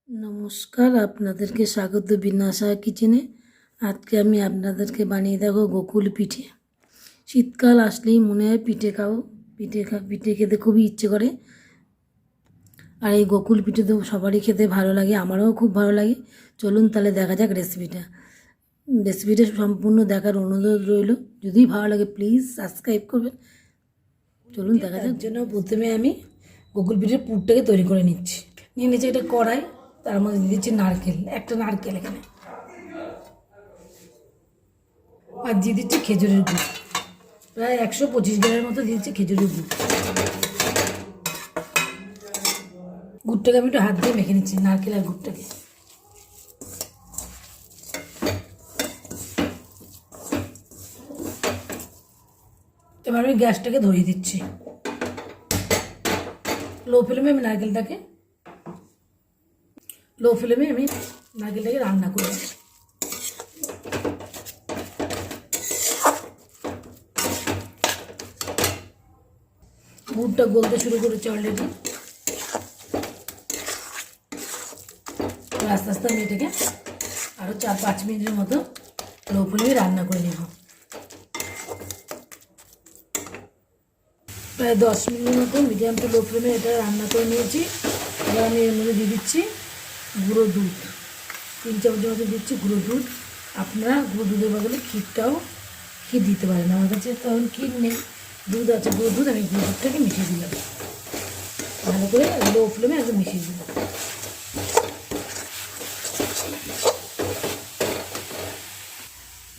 নমস্কার, আপনাদেরকে স্বাগত বিনাশা কিচেনে। আজকে আমি আপনাদেরকে বানিয়ে দেবো গোকুল পিঠে। শীতকাল আসলেই মনে হয় পিঠে খাও, পিঠে খেতে খুবই ইচ্ছে করে। আর এই গোকুল পিঠে তো সবারই খেতে ভালো লাগে, আমারও খুব ভালো লাগে। চলুন তাহলে দেখা যাক রেসিপিটা সম্পূর্ণ দেখার অনুরোধ রইল। যদি ভালো লাগে প্লিজ সাবস্ক্রাইব করবেন। চলুন দেখা যাক। জন্য প্রথমে আমি গোকুল পিঠের পুরটাকে তৈরি করে নিচ্ছি। নিয়ে নিচ্ছি একটা কড়াই, তার মধ্যে দিয়ে দিচ্ছি নারকেল, একটা নারকেল এখানে, আর দিয়ে দিচ্ছি খেজুরের গুড়, প্রায় 125 গ্রামের মতো দিয়েছি খেজুরের গুড়। গুড়টাকে আমি একটু হাত দিয়ে মেখে নিচ্ছি, নারকেল আর গুড়টাকে। এবার আমি গ্যাসটাকে ধরিয়ে দিচ্ছি। লো ফ্লেমে আমি নারকেলটাকে রান্না করি। গুড়টা গলতে শুরু করেছে অলরেডি। আস্তে আস্তে আমি এটাকে আরও 4-5 মিনিটের মতো লো ফ্লেমে রান্না করে নেব। প্রায় 10 মিনিটের মতো মিডিয়াম টু লো ফ্লেমে এটা রান্না করে নিয়েছি। এবার আমি এর মধ্যে দিয়ে দিচ্ছি গুঁড়ো দুধ, 3 চামচের মতো দিচ্ছি গুঁড়ো দুধ। আপনারা গুঁড়ো দুধের বদলে ক্ষীর দিতে পারেন। আমার কাছে তখন ক্ষীর নেই, দুধ আছে, গুঁড়ো দুধ। আমি গুঁড়ো দুধটাকে মিশিয়ে দিলাম, ভালো করে লো ফ্লেমে একদম মিশিয়ে দিলাম।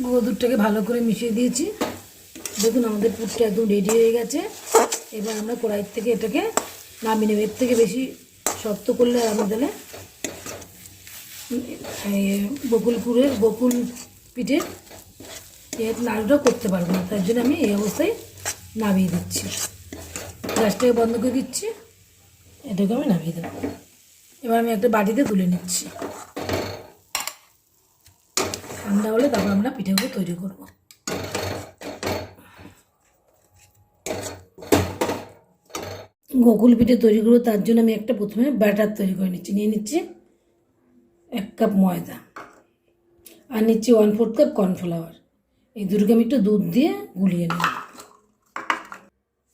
গুঁড়ো দুধটাকে ভালো করে মিশিয়ে দিয়েছি। দেখুন আমাদের পুরটা একদম রেডি হয়ে গেছে। এবার আমরা কড়াই থেকে এটাকে নামিয়ে নেব। এর থেকে বেশি শক্ত করলে আমাদের গোকুল পিঠের নাড়ুটা করতে পারবো না, তার জন্য আমি এই অবস্থায় নামিয়ে দিচ্ছি। গ্যাসটাকে বন্ধ করে দিচ্ছি, এটাকে আমি নামিয়ে দেবো। এবার আমি একটা বাটিতে তুলে নিচ্ছি। ঠান্ডা হলে তারপর আমরা পিঠেগুলো তৈরি করবো। গোকুল পিঠে তৈরি করবো, তার জন্য আমি প্রথমে ব্যাটার তৈরি করে নিচ্ছি। নিয়ে নিচ্ছি 1 কাপ ময়দা, আর নিচ্ছি 1/4 কাপ কর্নফ্লাওয়ার। এই দুটোকে আমি একটু দুধ দিয়ে গুলিয়ে নেব।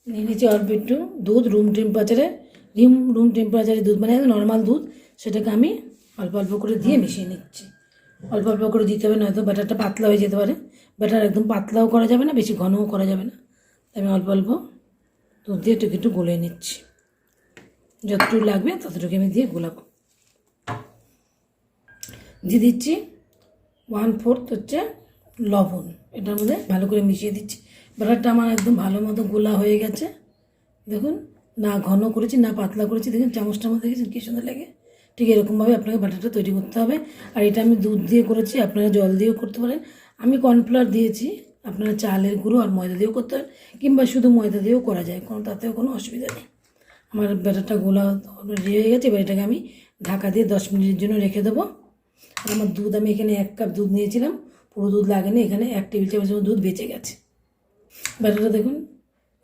নিয়ে নিচ্ছি অল্প একটু দুধ, রুম টেম্পারেচারে দুধ, মানে নর্মাল দুধ। সেটাকে আমি অল্প অল্প করে দিয়ে মিশিয়ে নিচ্ছি। অল্প অল্প করে দিতে হবে, নয়তো ব্যাটারটা পাতলা হয়ে যেতে পারে। ব্যাটার একদম পাতলাও করা যাবে না, বেশি ঘনও করা যাবে না। আমি অল্প অল্প দুধ দিয়ে একটু গলে নিচ্ছি। যতটুকু লাগবে ততটুকু আমি দিয়ে গোলাবো। দিয়ে দিচ্ছি 1/4 হচ্ছে লবণ, এটার মধ্যে ভালো করে মিশিয়ে দিচ্ছি। ব্যাটারটা আমার একদম ভালো মতো গোলা হয়ে গেছে। দেখুন, না ঘন করেছি না পাতলা করেছি। দেখুন চামচটার মধ্যে দেখেছেন কী সুন্দর লাগে। ঠিক এরকমভাবে আপনাকে ব্যাটারটা তৈরি করতে হবে। আর এটা আমি দুধ দিয়ে করেছি, আপনারা জল দিয়েও করতে পারেন। আমি কর্নফ্লাওয়ার দিয়েছি, আপনারা চালের গুঁড়ো আর ময়দা দিয়েও করতে পারেন, কিংবা শুধু ময়দা দিয়েও করা যায়, তাতেও কোনো অসুবিধা নেই। আমার ব্যাটারটা গোলা রেডি হয়ে গেছে। এবার এটাকে আমি ঢাকা দিয়ে 10 মিনিটের জন্য রেখে দেবো। আর আমার দুধ, আমি এখানে 1 কাপ দুধ নিয়েছিলাম, পুরো দুধ লাগেনি, এখানে 1 টেবিল চামচ দুধ বেঁচে গেছে। ব্যাটারটা দেখুন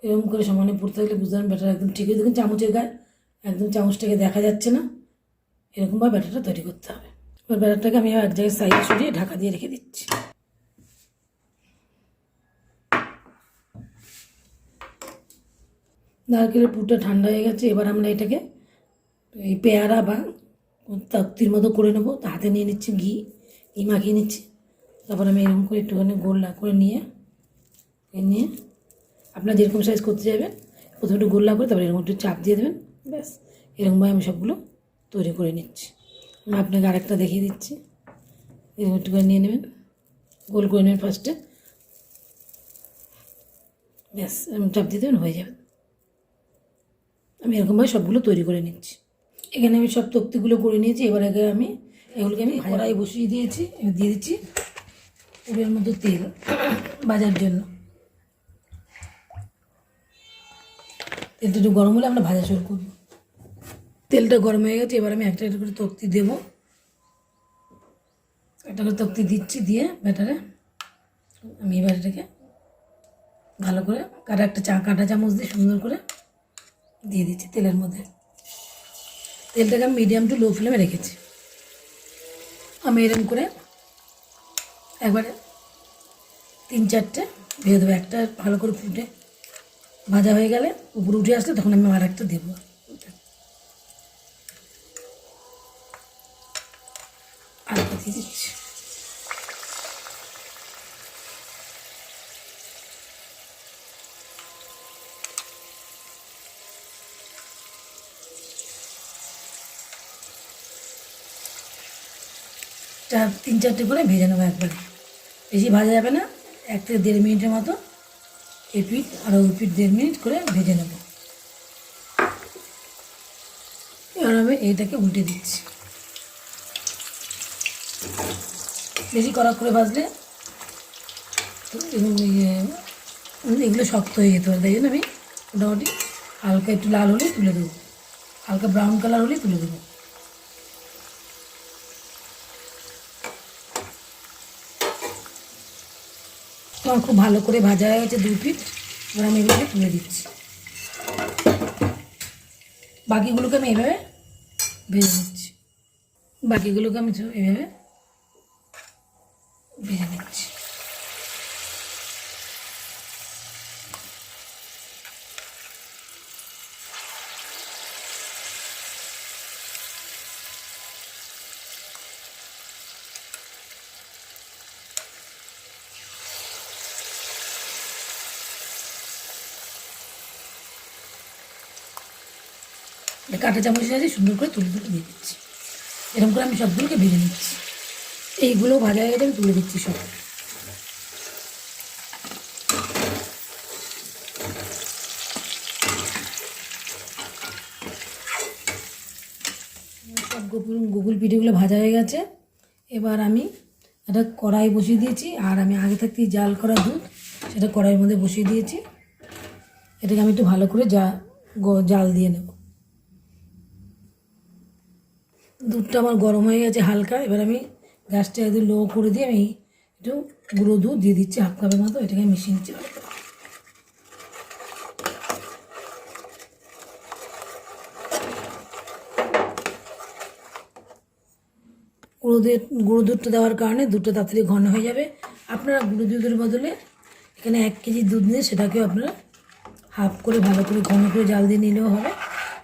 এরকম করে সমানে পড়তে থাকলে বুঝতে পারেন ব্যাটার একদম ঠিক হয়ে। দেখুন চামচের গায়ে একদম চামচটাকে দেখা যাচ্ছে না, এরকমভাবে ব্যাটারটা তৈরি করতে হবে। এবার ব্যাটারটাকে আমি এক জায়গায় সাইডে সরিয়ে ঢাকা দিয়ে রেখে দিচ্ছি। নারকেলের পুরটা ঠান্ডা হয়ে গেছে। এবার আমরা এটাকে এই পেয়ারা বা তক্তির মতো করে নেবো। হাতে নিয়ে নিচ্ছি ঘি মাখিয়ে নিচ্ছি। তারপর আমি এরকম করে একটুখানি গোল্লা করে নিয়ে আপনার যেরকম সাইজ করতে যাবেন প্রথমে একটু গোল্লা করে তারপর এরকম একটু চাপ দিয়ে দেবেন। ব্যাস, এরকমভাবে আমি সবগুলো তৈরি করে নিচ্ছি। আমি আপনাকে আরেকটা দেখিয়ে দিচ্ছি। এরকম একটু করে নিয়ে নেবেন, গোল করে নেবেন ফার্স্টে। ব্যাস, এরকম চাপ দিয়ে দেবেন, হয়ে যাবে। আমি এরকমভাবে সবগুলো তৈরি করে নিচ্ছি। এখানে আমি সব তক্তিগুলো করে নিয়েছি। এবার আগে এগুলোকে আমি কড়াই বসিয়ে দিয়েছি। এবার দিয়ে দিচ্ছি পুরের মধ্যে তেল ভাজার জন্য। তেলটা একটু গরম হলে আমরা ভাজা শুরু করব। তেলটা গরম হয়ে গেছে। এবার আমি একটা করে তক্তি দেবো, একটা করে তক্তি দিচ্ছি। দিয়ে ব্যাটারে আমি এবার এটাকে ভালো করে কাঁটা চামচ দিয়ে সুন্দর করে দিয়ে দিচ্ছি তেলের মধ্যে। তেলটাকে আমি মিডিয়াম টু লো ফ্লেমে রেখেছি। আমি এরকম করে একবারে 3-4টে ভেজে দেবো। একটা ভালো করে ফুটে ভাজা হয়ে গেলে উপরে উঠে আসলে তখন আমি আর একটা দেবো। আর দিয়ে দিচ্ছি। চার 3-4টে করে ভেজে নেবো একবারে, বেশি ভাজা যাবে না। 1 থেকে 1.5 মিনিটের মতো এপিট আর ওই পিঠ 1.5 মিনিট করে ভেজে নেব। এবার আমি এইটাকে উল্টে দিচ্ছি। বেশি কড়া করে ভাজলে তো এগুলো শক্ত হয়ে যেতে পারে, তাই জন্য আমি মোটামুটি হালকা একটু লাল হলেই তুলে দেবো, হালকা ব্রাউন কালার হলেই তুলে দেবো। আমার খুব ভালো করে ভাজা হয়ে গেছে 2 পিঠ। এবার আমি এগুলোকে তুলে দিচ্ছি। বাকিগুলোকে আমি এইভাবে ভেজে নিচ্ছি। বাকিগুলোকে আমি এইভাবে ভেজে নিচ্ছি। কাঁটা চামচ আছে সুন্দর করে তুলে তুলে দিয়ে দিচ্ছি। এরকম করে আমি সবগুলোকে ভেজে নিচ্ছি। এইগুলো ভাজা হয়ে গেলে আমি তুলে দিচ্ছি সব। সব গুগল পিঠেগুলো ভাজা হয়ে গেছে। এবার আমি একটা কড়াই বসিয়ে দিয়েছি, আর আমি আগে থাকতেই জাল করা দুধ সেটা কড়াইয়ের মধ্যে বসিয়ে দিয়েছি। এটাকে আমি একটু ভালো করে জাল দিয়ে নেব। দুধটা আমার গরম হয়ে গেছে হালকা। এবার আমি গ্যাসটা একদম লো করে দিয়ে আমি একটু গুঁড়ো দুধ দিয়ে দিচ্ছি 1/2 কাপের মতো। এটাকে মিশিয়ে নিচ্ছি। গুঁড়ো দুধটা দেওয়ার কারণে দুধটা তাড়াতাড়ি ঘন হয়ে যাবে। আপনারা গুঁড়ো দুধের বদলে এখানে 1 কেজি দুধ নিয়ে সেটাকেও আপনারা হাফ করে ভালো করে ঘন করে জাল দিয়ে নিলেও হবে।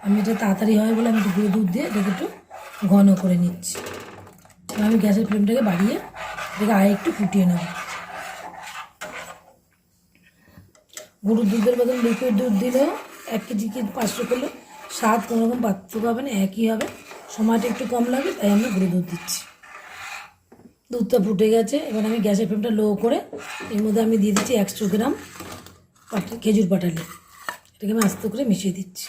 আমি এটা তাড়াতাড়ি হয় বলে আমি একটু গুঁড়ো দুধ দিয়ে এটাকে একটু ঘন করে নিচ্ছি। আমি গ্যাসের ফ্লেমটাকে বাড়িয়ে এটাকে আর একটু ফুটিয়ে নেব। গুঁড়ো দুধের বদলে লিকুইড দুধ দিলেও 1 কেজি 500 করলে স্বাদ কোনো রকম পার্থক্য হবে না, একই হবে। সময়টা একটু কম লাগে, তাই আমি গুঁড়ো দুধ দিচ্ছি। দুধটা ফুটে গেছে। এবার আমি গ্যাসের ফ্লেমটা লো করে এর মধ্যে আমি দিয়ে দিচ্ছি 100 গ্রাম খেজুর পাটালি। এটাকে আমি আস্তে করে মিশিয়ে দিচ্ছি।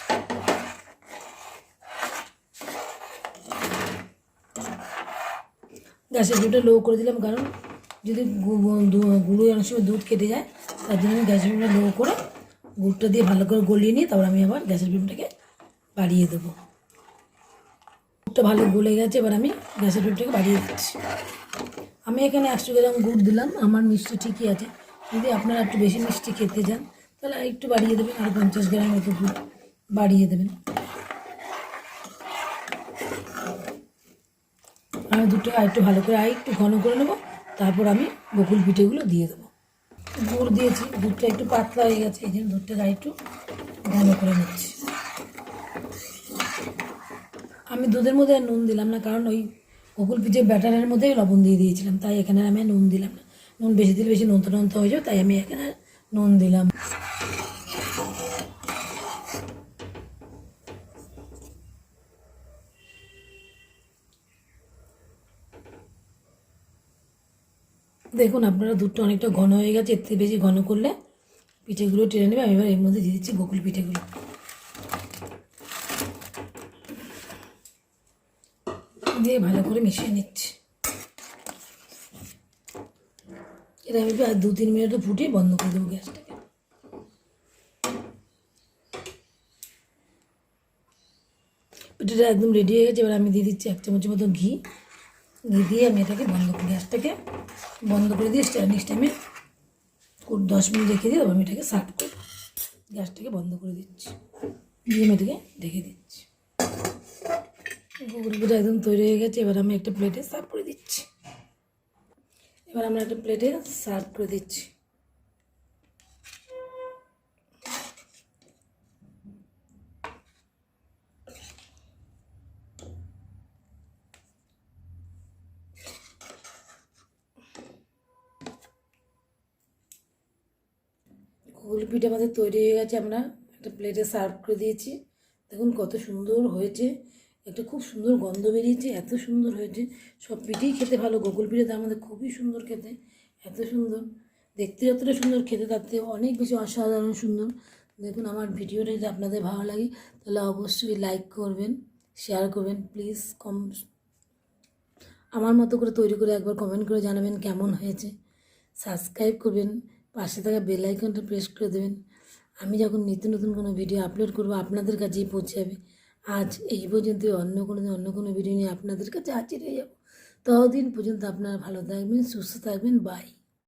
গ্যাসের ফ্লেমটা লো করে দিলাম, কারণ যদি গুঁড়ো অনেক সময় দুধ কেটে যায়, তার জন্য আমি গ্যাসের ফ্লেমটা লো করে গুড়টা দিয়ে ভালো করে গলিয়ে নিই। তারপর আমি আবার গ্যাসের ফ্লেমটাকে বাড়িয়ে দেবো। গুড়টা ভালো গলে গেছে। এবার আমি গ্যাসের ফ্লেমটাকে বাড়িয়ে দিচ্ছি। আমি এখানে 100 গ্রাম গুড় দিলাম। আমার মিষ্টি ঠিকই আছে। যদি আপনারা একটু বেশি মিষ্টি খেতে চান তাহলে একটু বাড়িয়ে দেবেন, আর 50 গ্রাম মতো গুড় বাড়িয়ে দেবেন। আমি দুধটাকে আরেকটু ভালো করে একটু ঘন করে নেবো। তারপর আমি বকুল পিঠেগুলো দিয়ে দেবো। গুড় দিয়েছি, দুধটা একটু পাতলা হয়ে গেছে, এই জন্য দুধটাকে আরেকটু ঘন করে নিচ্ছি। আমি দুধের মধ্যে নুন দিলাম না, কারণ ওই বকুল পিঠে ব্যাটারের মধ্যেই লবণ দিয়ে দিয়েছিলাম, তাই এখানে আমি নুন দিলাম না। নুন বেশি দিলে বেশি নোনতা নোনতা হয়ে যাবে, তাই আমি এখানে নুন দিলাম। দেখুন আপনারা দুধটা অনেকটা ঘন হয়ে গেছে। এর থেকে বেশি ঘন করলে পিঠেগুলো টেনে নেবে। আমি এবার এর মধ্যে দিয়ে দিচ্ছি বকুল পিঠেগুলো। দিয়ে ভালো করে মিশিয়ে নিচ্ছি। এটা আমি আর 2-3 মিনিটও ফুটিয়ে বন্ধ করে দেবো গ্যাসটাকে। পিঠেটা একদম রেডি হয়ে গেছে। এবার আমি দিয়ে দিচ্ছি 1 চামচের মতো ঘি দিয়ে আমি এটাকে গ্যাসটাকে বন্ধ করে দিয়ে স্ট্যান্ডিং টাইমে 10 মিনিট রেখে দিয়ে আমি এটাকে সার্ভ করব। গ্যাসটাকে বন্ধ করে দিচ্ছি, দিয়ে আমি এটাকে ঢেকে দিচ্ছি। গুগল পিঠা একদম তৈরি হয়ে গেছে। এবার আমি একটা প্লেটে সার্ভ করে দিচ্ছি। গুগল পিঠা আমাদের তৈরি হয়ে গেছে, আমরা একটা প্লেটে সার্ভ করে দিয়েছি। দেখুন কত সুন্দর হয়েছে, একটা খুব সুন্দর গন্ধ বেরিয়েছে, এত সুন্দর হয়েছে। সব পিঠেই খেতে ভালো, গুগল পিঠাটা আমাদের খুবই সুন্দর খেতে, এত সুন্দর দেখতে, যতটা সুন্দর খেতে তার থেকে অনেক বেশি অসাধারণ সুন্দর। দেখুন আমার ভিডিওটা যদি আপনাদের ভালো লাগে তাহলে অবশ্যই লাইক করবেন, শেয়ার করবেন, প্লিজ আমার মতো করে তৈরি করে একবার কমেন্ট করে জানাবেন কেমন হয়েছে। সাবস্ক্রাইব করবেন, পাশে থাকা বেল আইকনটা প্রেস করে দেবেন। আমি যখন নিত্য নতুন কোনো ভিডিও আপলোড করব আপনাদের কাছেই পৌঁছে যাবে। আজ এই পর্যন্ত, অন্য কোনো ভিডিও নিয়ে আপনাদের কাছে হাজির হয়ে যাব। ততদিন পর্যন্ত আপনারা ভালো থাকবেন, সুস্থ থাকবেন, বাই।